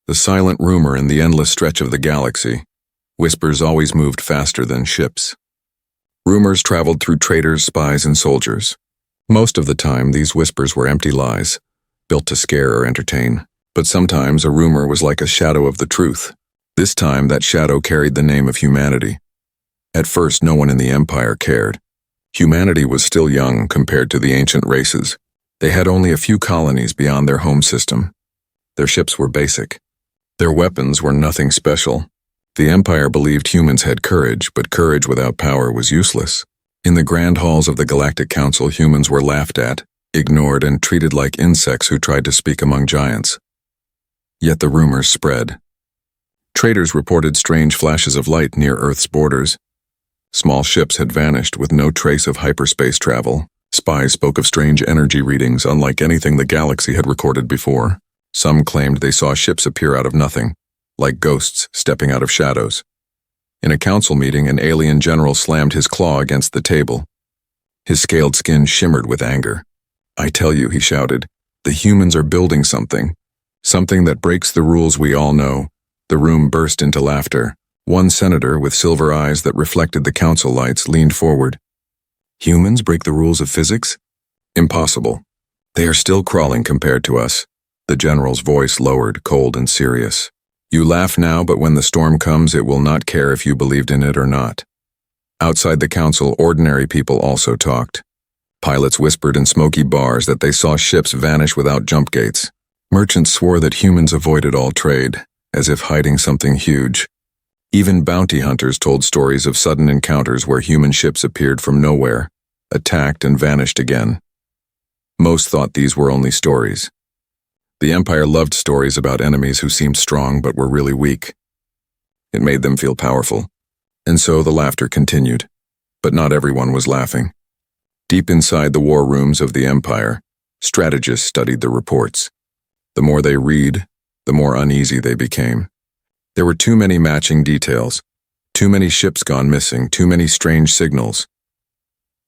The silent rumor in the endless stretch of the galaxy. Whispers always moved faster than ships. Rumors traveled through traders, spies, and soldiers. Most of the time, these whispers were empty lies, built to scare or entertain. But sometimes a rumor was like a shadow of the truth. This time, that shadow carried the name of humanity. At first, no one in the Empire cared. Humanity was still young compared to the ancient races. They had only a few colonies beyond their home system. Their ships were basic. Their weapons were nothing special. The Empire believed humans had courage, but courage without power was useless. In the grand halls of the Galactic Council, humans were laughed at, ignored, and treated like insects who tried to speak among giants. Yet the rumors spread. Traders reported strange flashes of light near Earth's borders. Small ships had vanished with no trace of hyperspace travel. Spies spoke of strange energy readings unlike anything the galaxy had recorded before. Some claimed they saw ships appear out of nothing, like ghosts stepping out of shadows. In a council meeting, an alien general slammed his claw against the table. His scaled skin shimmered with anger. "I tell you," he shouted, "the humans are building something. Something that breaks the rules we all know." The room burst into laughter. One senator with silver eyes that reflected the council lights leaned forward. "Humans break the rules of physics? Impossible. They are still crawling compared to us." The general's voice lowered, cold and serious. "You laugh now, but when the storm comes, it will not care if you believed in it or not." Outside the council, ordinary people also talked. Pilots whispered in smoky bars that they saw ships vanish without jump gates. Merchants swore that humans avoided all trade, as if hiding something huge. Even bounty hunters told stories of sudden encounters where human ships appeared from nowhere, attacked and vanished again. Most thought these were only stories. The Empire loved stories about enemies who seemed strong but were really weak. It made them feel powerful. And so the laughter continued. But not everyone was laughing. Deep inside the war rooms of the Empire, strategists studied the reports. The more they read, the more uneasy they became. There were too many matching details, too many ships gone missing, too many strange signals.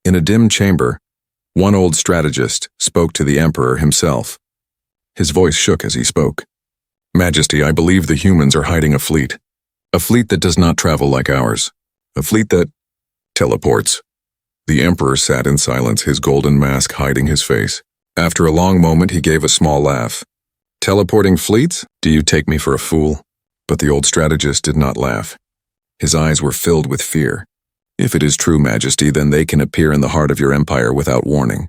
In a dim chamber, one old strategist spoke to the Emperor himself. His voice shook as he spoke. "Majesty, I believe the humans are hiding a fleet. A fleet that does not travel like ours. A fleet that teleports." The Emperor sat in silence, his golden mask hiding his face. After a long moment, he gave a small laugh. "Teleporting fleets? Do you take me for a fool?" But the old strategist did not laugh. His eyes were filled with fear. "If it is true, Majesty, then they can appear in the heart of your empire without warning.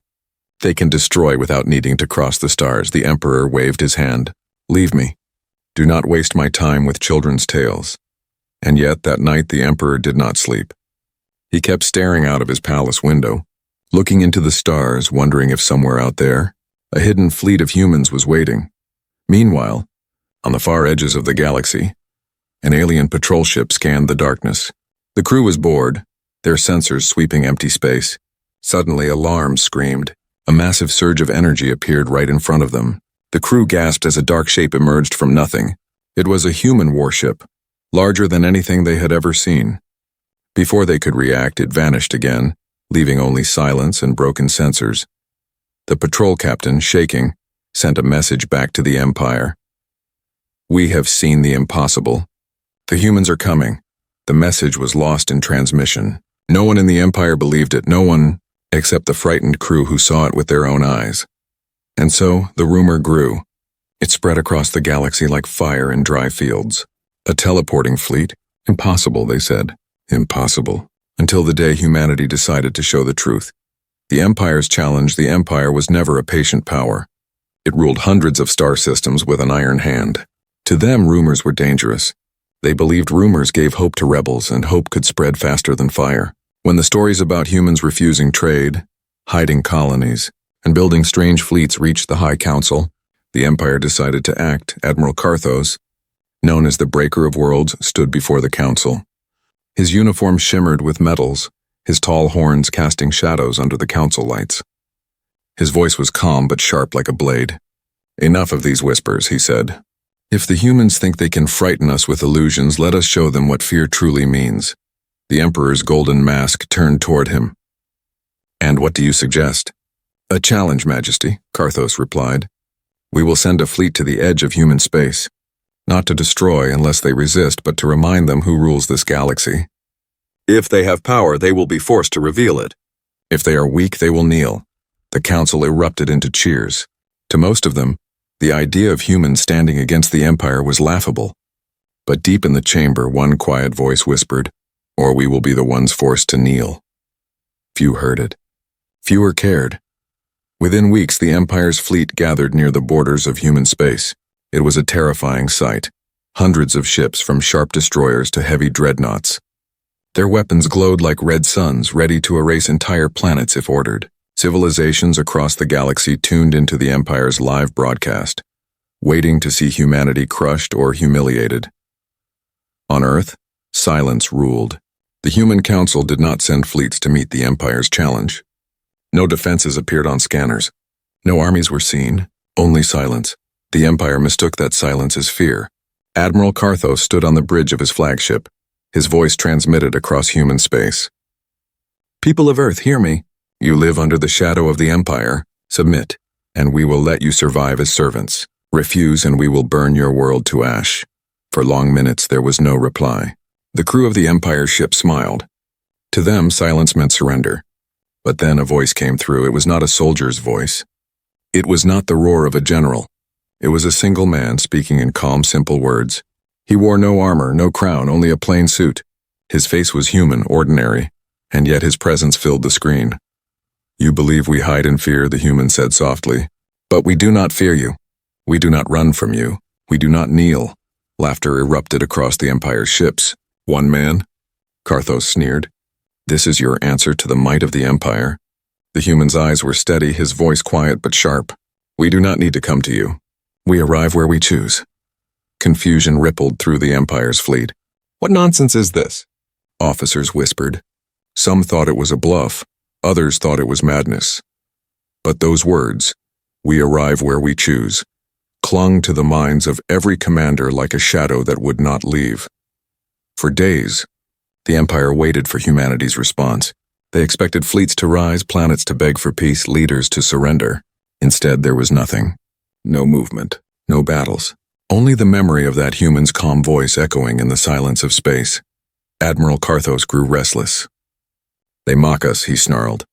They can destroy without needing to cross the stars." The Emperor waved his hand. "Leave me. Do not waste my time with children's tales." And yet, that night, the Emperor did not sleep. He kept staring out of his palace window, looking into the stars, wondering if somewhere out there, a hidden fleet of humans was waiting. Meanwhile, on the far edges of the galaxy, an alien patrol ship scanned the darkness. The crew was bored, their sensors sweeping empty space. Suddenly, alarms screamed. A massive surge of energy appeared right in front of them. The crew gasped as a dark shape emerged from nothing. It was a human warship, larger than anything they had ever seen. Before they could react, it vanished again, leaving only silence and broken sensors. The patrol captain, shaking, sent a message back to the Empire. "We have seen the impossible. The humans are coming." The message was lost in transmission. No one in the Empire believed it, no one except the frightened crew who saw it with their own eyes. And so, the rumor grew. It spread across the galaxy like fire in dry fields. A teleporting fleet? Impossible, they said. Impossible. Until the day humanity decided to show the truth. The Empire's challenge, the Empire was never a patient power. It ruled hundreds of star systems with an iron hand. To them, rumors were dangerous. They believed rumors gave hope to rebels, and hope could spread faster than fire. When the stories about humans refusing trade, hiding colonies, and building strange fleets reached the High Council, the Empire decided to act. Admiral Carthos, known as the Breaker of Worlds, stood before the council. His uniform shimmered with metals, his tall horns casting shadows under the council lights. His voice was calm but sharp like a blade. "Enough of these whispers," he said. "If the humans think they can frighten us with illusions, let us show them what fear truly means." The Emperor's golden mask turned toward him. "And what do you suggest?" "A challenge, Majesty," Carthos replied. "We will send a fleet to the edge of human space. Not to destroy unless they resist, but to remind them who rules this galaxy. If they have power, they will be forced to reveal it. If they are weak, they will kneel. The council erupted into cheers. To most of them, the idea of humans standing against the Empire was laughable. But deep in the chamber, one quiet voice whispered, "Or we will be the ones forced to kneel." Few heard it. Fewer cared. Within weeks, the Empire's fleet gathered near the borders of human space. It was a terrifying sight. Hundreds of ships, from sharp destroyers to heavy dreadnoughts. Their weapons glowed like red suns, ready to erase entire planets if ordered. Civilizations across the galaxy tuned into the Empire's live broadcast, waiting to see humanity crushed or humiliated. On Earth, silence ruled. The Human Council did not send fleets to meet the Empire's challenge. No defenses appeared on scanners. No armies were seen, only silence. The Empire mistook that silence as fear. Admiral Carthos stood on the bridge of his flagship. His voice transmitted across human space. "People of Earth, hear me. You live under the shadow of the Empire. Submit, and we will let you survive as servants. Refuse, and we will burn your world to ash." For long minutes there was no reply. The crew of the Empire's ship smiled. To them, silence meant surrender. But then a voice came through. It was not a soldier's voice. It was not the roar of a general. It was a single man speaking in calm, simple words. He wore no armor, no crown, only a plain suit. His face was human, ordinary, and yet his presence filled the screen. "You believe we hide in fear," the human said softly. "But we do not fear you. We do not run from you. We do not kneel." Laughter erupted across the Empire's ships. "One man?" Carthos sneered. "This is your answer to the might of the Empire?" The human's eyes were steady, his voice quiet but sharp. "We do not need to come to you. We arrive where we choose." Confusion rippled through the Empire's fleet. "What nonsense is this?" Officers whispered. Some thought it was a bluff, others thought it was madness. But those words, "We arrive where we choose," clung to the minds of every commander like a shadow that would not leave. For days, the Empire waited for humanity's response. They expected fleets to rise, planets to beg for peace, leaders to surrender. Instead, there was nothing. No movement, no battles. Only the memory of that human's calm voice echoing in the silence of space. Admiral Carthos grew restless. "They mock us," he snarled.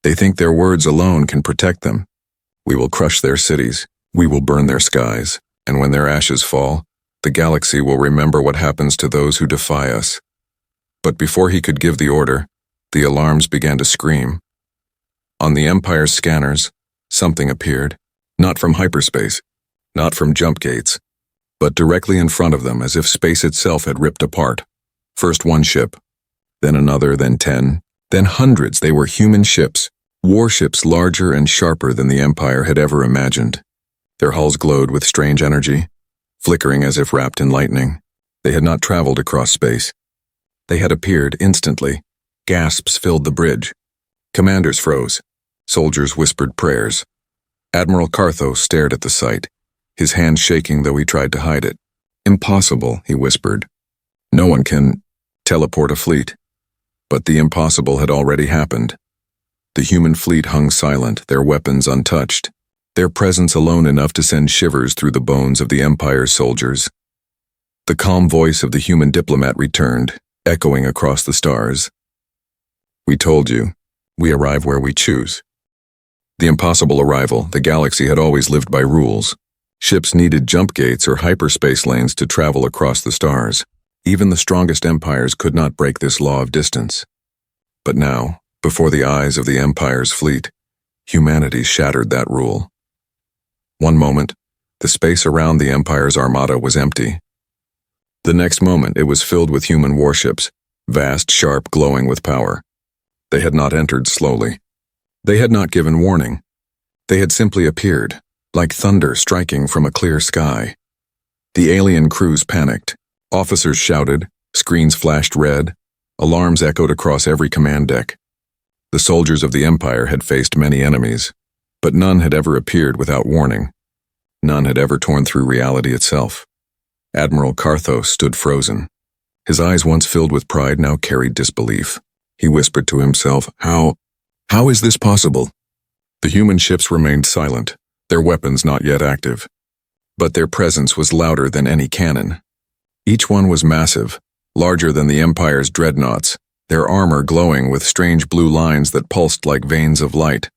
"They think their words alone can protect them. We will crush their cities. We will burn their skies. And when their ashes fall, the galaxy will remember what happens to those who defy us." But before he could give the order, the alarms began to scream. On the Empire's scanners, something appeared. Not from hyperspace, not from jump gates, but directly in front of them, as if space itself had ripped apart. First one ship, then another, then 10, then hundreds. They were human ships, warships larger and sharper than the Empire had ever imagined. Their hulls glowed with strange energy, flickering as if wrapped in lightning. They had not traveled across space. They had appeared instantly. Gasps filled the bridge. Commanders froze. Soldiers whispered prayers. Admiral Carthos stared at the sight, his hands shaking though he tried to hide it. "Impossible," he whispered. "No one can teleport a fleet." But the impossible had already happened. The human fleet hung silent, their weapons untouched, their presence alone enough to send shivers through the bones of the Empire's soldiers. The calm voice of the human diplomat returned, echoing across the stars. "We told you, we arrive where we choose." The impossible arrival, the galaxy had always lived by rules. Ships needed jump gates or hyperspace lanes to travel across the stars. Even the strongest empires could not break this law of distance. But now, before the eyes of the Empire's fleet, humanity shattered that rule. One moment, the space around the Empire's armada was empty. The next moment, it was filled with human warships, vast, sharp, glowing with power. They had not entered slowly. They had not given warning. They had simply appeared, like thunder striking from a clear sky. The alien crews panicked. Officers shouted, screens flashed red, alarms echoed across every command deck. The soldiers of the Empire had faced many enemies, but none had ever appeared without warning. None had ever torn through reality itself. Admiral Carthos stood frozen. His eyes, once filled with pride, now carried disbelief. He whispered to himself, How is this possible?" The human ships remained silent, their weapons not yet active. but their presence was louder than any cannon. Each one was massive, larger than the Empire's dreadnoughts, their armor glowing with strange blue lines that pulsed like veins of light.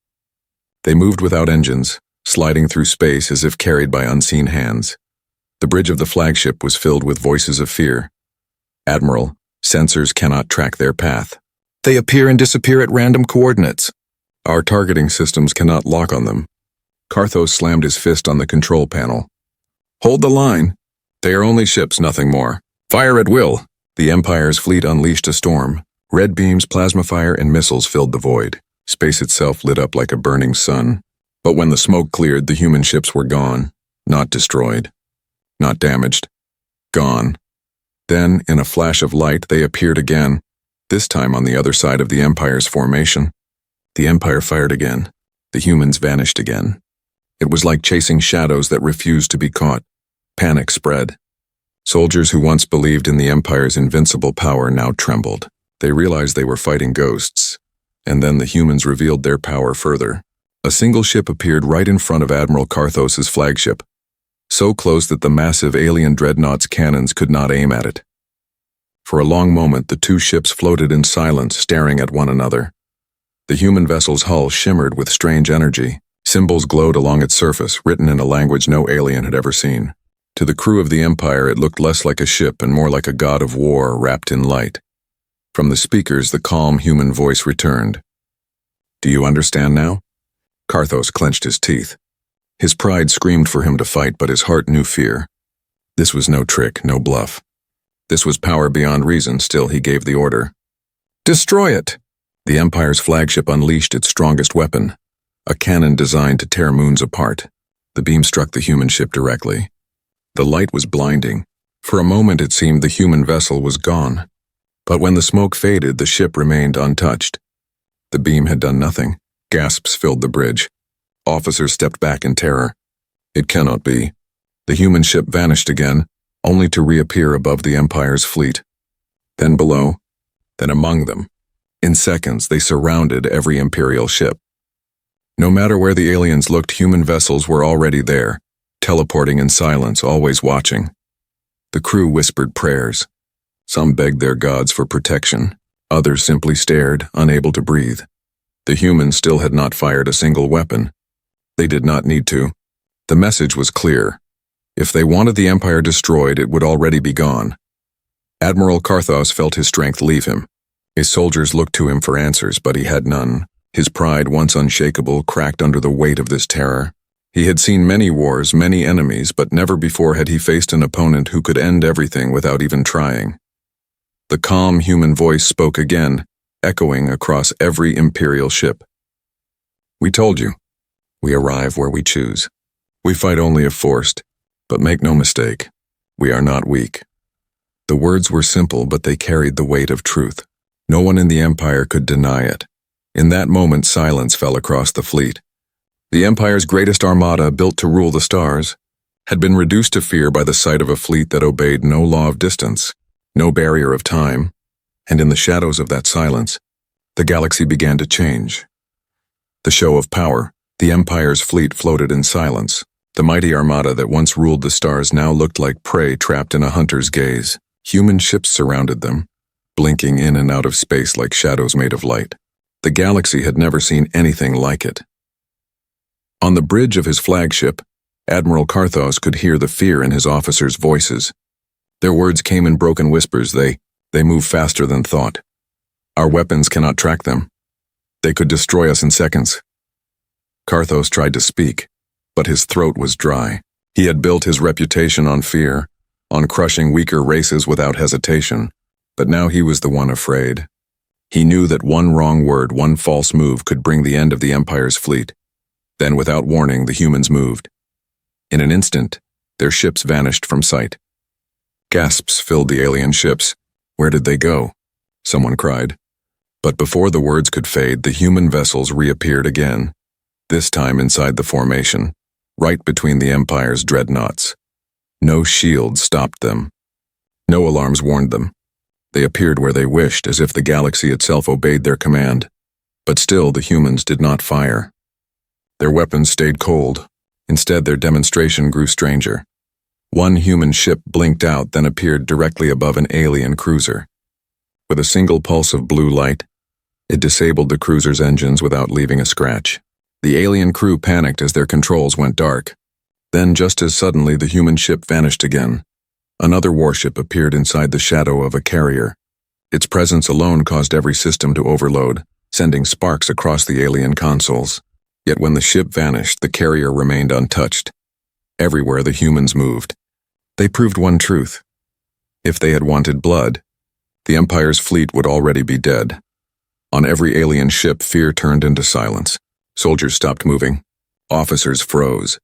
They moved without engines, sliding through space as if carried by unseen hands. The bridge of the flagship was filled with voices of fear. "Admiral, sensors cannot track their path. They appear and disappear at random coordinates. Our targeting systems cannot lock on them." Carthos slammed his fist on the control panel. "Hold the line. They are only ships, nothing more. Fire at will." The Empire's fleet unleashed a storm. Red beams, plasma fire, and missiles filled the void. Space itself lit up like a burning sun. But when the smoke cleared, the human ships were gone. Not destroyed. Not damaged. Gone. Then, in a flash of light, they appeared again, this time on the other side of the Empire's formation. The Empire fired again. The humans vanished again. It was like chasing shadows that refused to be caught. Panic spread. Soldiers who once believed in the Empire's invincible power now trembled. They realized they were fighting ghosts. And then the humans revealed their power further. A single ship appeared right in front of Admiral Carthos's flagship, so close that the massive alien dreadnought's cannons could not aim at it. For a long moment, the two ships floated in silence, staring at one another. The human vessel's hull shimmered with strange energy. Symbols glowed along its surface, written in a language no alien had ever seen. To the crew of the Empire, it looked less like a ship and more like a god of war wrapped in light. From the speakers, the calm human voice returned. "Do you understand now?" Carthos clenched his teeth. His pride screamed for him to fight, but his heart knew fear. This was no trick, no bluff. This was power beyond reason. Still, he gave the order. "Destroy it!" The Empire's flagship unleashed its strongest weapon, a cannon designed to tear moons apart. The beam struck the human ship directly. The light was blinding. For a moment it seemed the human vessel was gone. But when the smoke faded, the ship remained untouched. The beam had done nothing. Gasps filled the bridge. Officers stepped back in terror. It cannot be. The human ship vanished again, only to reappear above the Empire's fleet. Then below, then among them. In seconds, they surrounded every Imperial ship. No matter where the aliens looked, human vessels were already there, teleporting in silence, always watching. The crew whispered prayers. Some begged their gods for protection. Others simply stared, unable to breathe. The humans still had not fired a single weapon. They did not need to. The message was clear. If they wanted the Empire destroyed, it would already be gone. Admiral Carthos felt his strength leave him. His soldiers looked to him for answers, but he had none. His pride, once unshakable, cracked under the weight of this terror. He had seen many wars, many enemies, but never before had he faced an opponent who could end everything without even trying. The calm human voice spoke again, echoing across every Imperial ship. "We told you. We arrive where we choose. We fight only if forced, but make no mistake, we are not weak." The words were simple, but they carried the weight of truth. No one in the Empire could deny it. In that moment, silence fell across the fleet. The Empire's greatest armada, built to rule the stars, had been reduced to fear by the sight of a fleet that obeyed no law of distance, no barrier of time, and in the shadows of that silence, the galaxy began to change. The show of power, the Empire's fleet floated in silence. The mighty armada that once ruled the stars now looked like prey trapped in a hunter's gaze. Human ships surrounded them, blinking in and out of space like shadows made of light. The galaxy had never seen anything like it. On the bridge of his flagship, Admiral Carthos could hear the fear in his officers' voices. Their words came in broken whispers. They move faster than thought. Our weapons cannot track them. They could destroy us in seconds. Carthos tried to speak, but his throat was dry. He had built his reputation on fear, on crushing weaker races without hesitation, but now he was the one afraid. He knew that one wrong word, one false move could bring the end of the Empire's fleet. Then, without warning, the humans moved. In an instant, their ships vanished from sight. Gasps filled the alien ships. Where did they go? Someone cried. But before the words could fade, the human vessels reappeared again, this time inside the formation, right between the Empire's dreadnoughts. No shield stopped them. No alarms warned them. They appeared where they wished, as if the galaxy itself obeyed their command. But still, the humans did not fire. Their weapons stayed cold, Instead, their demonstration grew stranger. One human ship blinked out, then appeared directly above an alien cruiser. With a single pulse of blue light, it disabled the cruiser's engines without leaving a scratch. The alien crew panicked as their controls went dark. Then, just as suddenly, the human ship vanished again. Another warship appeared inside the shadow of a carrier. Its presence alone caused every system to overload, sending sparks across the alien consoles. Yet when the ship vanished, the carrier remained untouched. Everywhere the humans moved. They proved one truth. If they had wanted blood, the Empire's fleet would already be dead. On every alien ship, fear turned into silence. Soldiers stopped moving. Officers froze.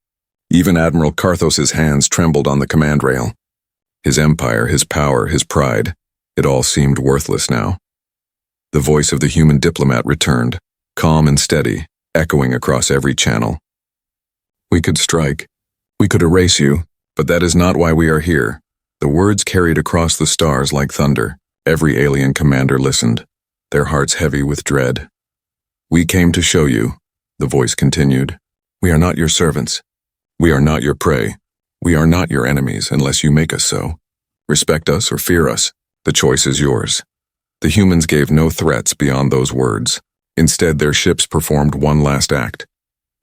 Even Admiral Karthos's hands trembled on the command rail. His empire, his power, his pride, it all seemed worthless now. The voice of the human diplomat returned, calm and steady, echoing across every channel. "We could strike. We could erase you, but that is not why we are here." The words carried across the stars like thunder. Every alien commander listened, their hearts heavy with dread. "We came to show you," the voice continued. "We are not your servants. We are not your prey. We are not your enemies unless you make us so. Respect us or fear us. The choice is yours." The humans gave no threats beyond those words. Instead, their ships performed one last act.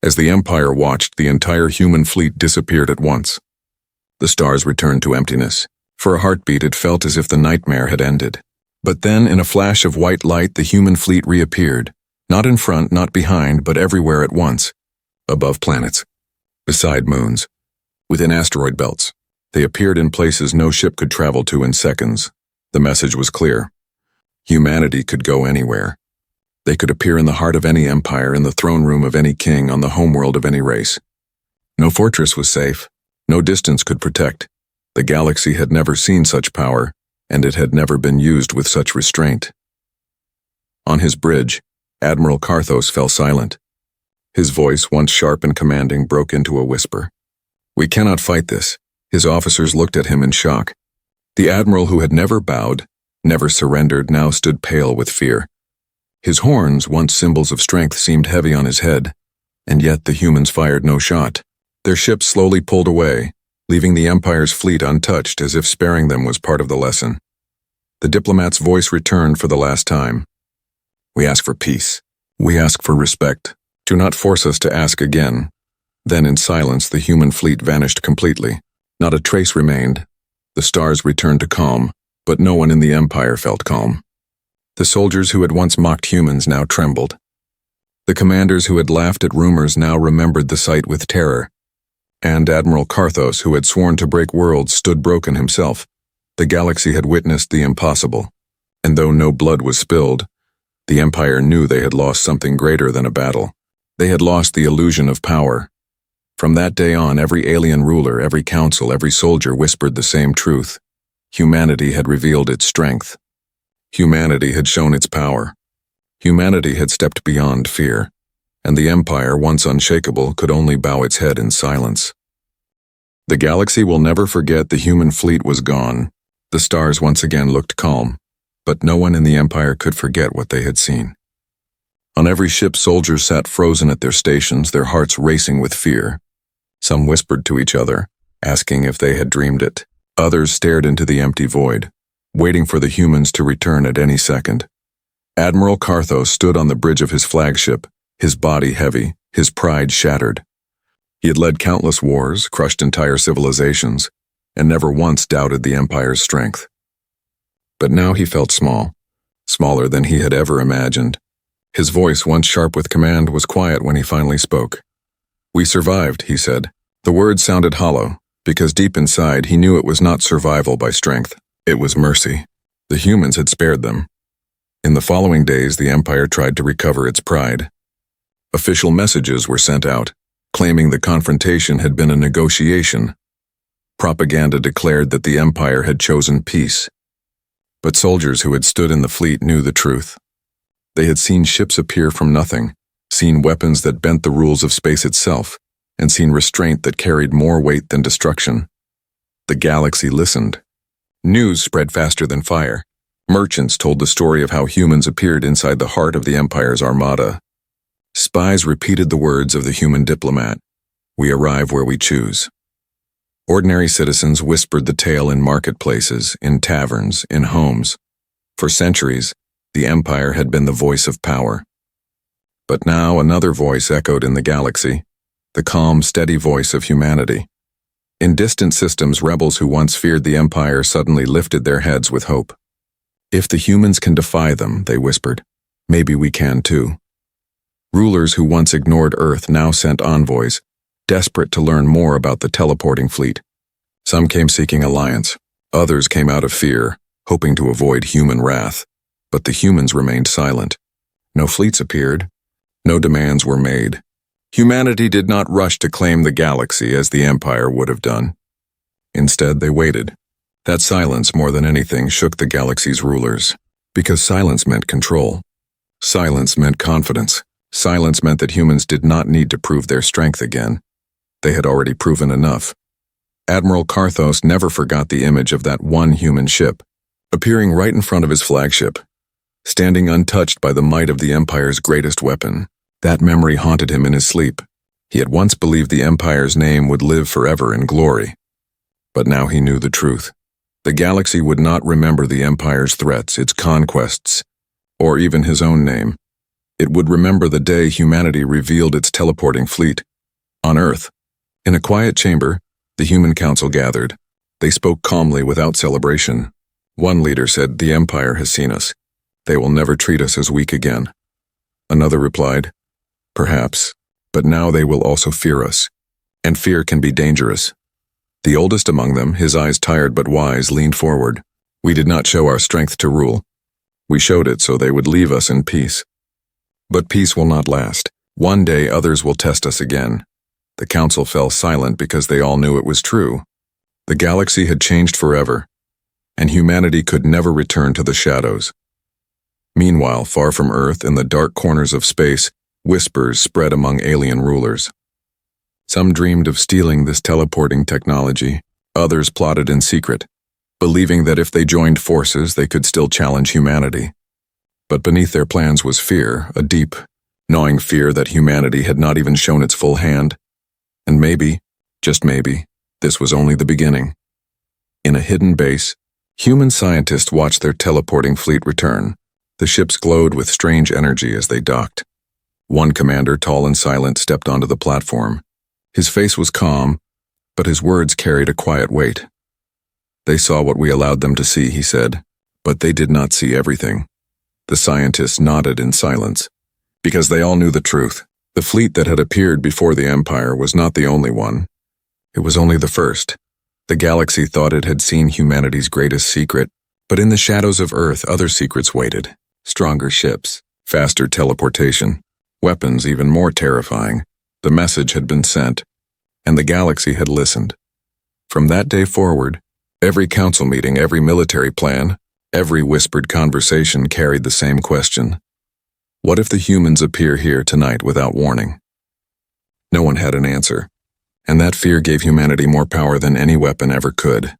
As the Empire watched, the entire human fleet disappeared at once. The stars returned to emptiness. For a heartbeat, it felt as if the nightmare had ended. But then, in a flash of white light, the human fleet reappeared. Not in front, not behind, but everywhere at once. Above planets. Beside moons. Within asteroid belts. They appeared in places no ship could travel to in seconds. The message was clear. Humanity could go anywhere. They could appear in the heart of any empire, in the throne room of any king, on the homeworld of any race. No fortress was safe. No distance could protect. The galaxy had never seen such power, and it had never been used with such restraint. On his bridge, Admiral Karthos fell silent. His voice, once sharp and commanding, broke into a whisper. "We cannot fight this." His officers looked at him in shock. The admiral, who had never bowed, never surrendered, now stood pale with fear. His horns, once symbols of strength, seemed heavy on his head, and yet the humans fired no shot. Their ships slowly pulled away, leaving the Empire's fleet untouched, as if sparing them was part of the lesson. The diplomat's voice returned for the last time. "We ask for peace. We ask for respect. Do not force us to ask again." Then in silence, the human fleet vanished completely. Not a trace remained. The stars returned to calm, but no one in the Empire felt calm. The soldiers who had once mocked humans now trembled. The commanders who had laughed at rumors now remembered the sight with terror. And Admiral Karthos, who had sworn to break worlds, stood broken himself. The galaxy had witnessed the impossible, and though no blood was spilled, the Empire knew they had lost something greater than a battle. They had lost the illusion of power. From that day on, every alien ruler, every council, every soldier whispered the same truth. Humanity had revealed its strength. Humanity had shown its power. Humanity had stepped beyond fear, and the Empire, once unshakable, could only bow its head in silence. The galaxy will never forget the human fleet was gone. The stars once again looked calm, but no one in the Empire could forget what they had seen. On every ship, soldiers sat frozen at their stations, their hearts racing with fear. Some whispered to each other, asking if they had dreamed it. Others stared into the empty void, waiting for the humans to return at any second. Admiral Karthos stood on the bridge of his flagship, his body heavy, his pride shattered. He had led countless wars, crushed entire civilizations, and never once doubted the Empire's strength. But now he felt small, smaller than he had ever imagined. His voice, once sharp with command, was quiet when he finally spoke. "We survived," he said. The words sounded hollow, because deep inside he knew it was not survival by strength, it was mercy. The humans had spared them. In the following days, the Empire tried to recover its pride. Official messages were sent out, claiming the confrontation had been a negotiation. Propaganda declared that the Empire had chosen peace. But soldiers who had stood in the fleet knew the truth. They had seen ships appear from nothing, seen weapons that bent the rules of space itself, and seen restraint that carried more weight than destruction. The galaxy listened. News spread faster than fire. Merchants told the story of how humans appeared inside the heart of the Empire's armada. Spies repeated the words of the human diplomat. We arrive where we choose. Ordinary citizens whispered the tale in marketplaces, in taverns, in homes. For centuries, the Empire had been the voice of power. But now another voice echoed in the galaxy, the calm, steady voice of humanity. In distant systems, rebels who once feared the Empire suddenly lifted their heads with hope. If the humans can defy them, they whispered, maybe we can too. Rulers who once ignored Earth now sent envoys, desperate to learn more about the teleporting fleet. Some came seeking alliance, others came out of fear, hoping to avoid human wrath. But the humans remained silent. No fleets appeared, no demands were made. Humanity did not rush to claim the galaxy as the Empire would have done. Instead, they waited. That silence, more than anything, shook the galaxy's rulers, because silence meant control. Silence meant confidence. Silence meant that humans did not need to prove their strength again. They had already proven enough. Admiral Karthos never forgot the image of that one human ship, appearing right in front of his flagship, standing untouched by the might of the Empire's greatest weapon. That memory haunted him in his sleep. He had once believed the Empire's name would live forever in glory. But now he knew the truth. The galaxy would not remember the Empire's threats, its conquests, or even his own name. It would remember the day humanity revealed its teleporting fleet. On Earth, in a quiet chamber, the human council gathered. They spoke calmly without celebration. One leader said, "The Empire has seen us. They will never treat us as weak again." Another replied, "Perhaps, but now they will also fear us, and fear can be dangerous." The oldest among them, his eyes tired but wise, leaned forward. "We did not show our strength to rule. We showed it so they would leave us in peace. But peace will not last. One day others will test us again." The council fell silent because they all knew it was true. The galaxy had changed forever, and humanity could never return to the shadows. Meanwhile, far from Earth, in the dark corners of space, whispers spread among alien rulers. Some dreamed of stealing this teleporting technology. Others plotted in secret, believing that if they joined forces, they could still challenge humanity. But beneath their plans was fear, a deep, gnawing fear that humanity had not even shown its full hand. And maybe, just maybe, this was only the beginning. In a hidden base, human scientists watched their teleporting fleet return. The ships glowed with strange energy as they docked. One commander, tall and silent, stepped onto the platform. His face was calm, but his words carried a quiet weight. "They saw what we allowed them to see," he said, "but they did not see everything." The scientists nodded in silence, because they all knew the truth. The fleet that had appeared before the Empire was not the only one. It was only the first. The galaxy thought it had seen humanity's greatest secret, but in the shadows of Earth, other secrets waited. Stronger ships, faster teleportation, weapons even more terrifying. The message had been sent, and the galaxy had listened. From that day forward, every council meeting, every military plan, every whispered conversation carried the same question. What if the humans appear here tonight without warning? No one had an answer, and that fear gave humanity more power than any weapon ever could.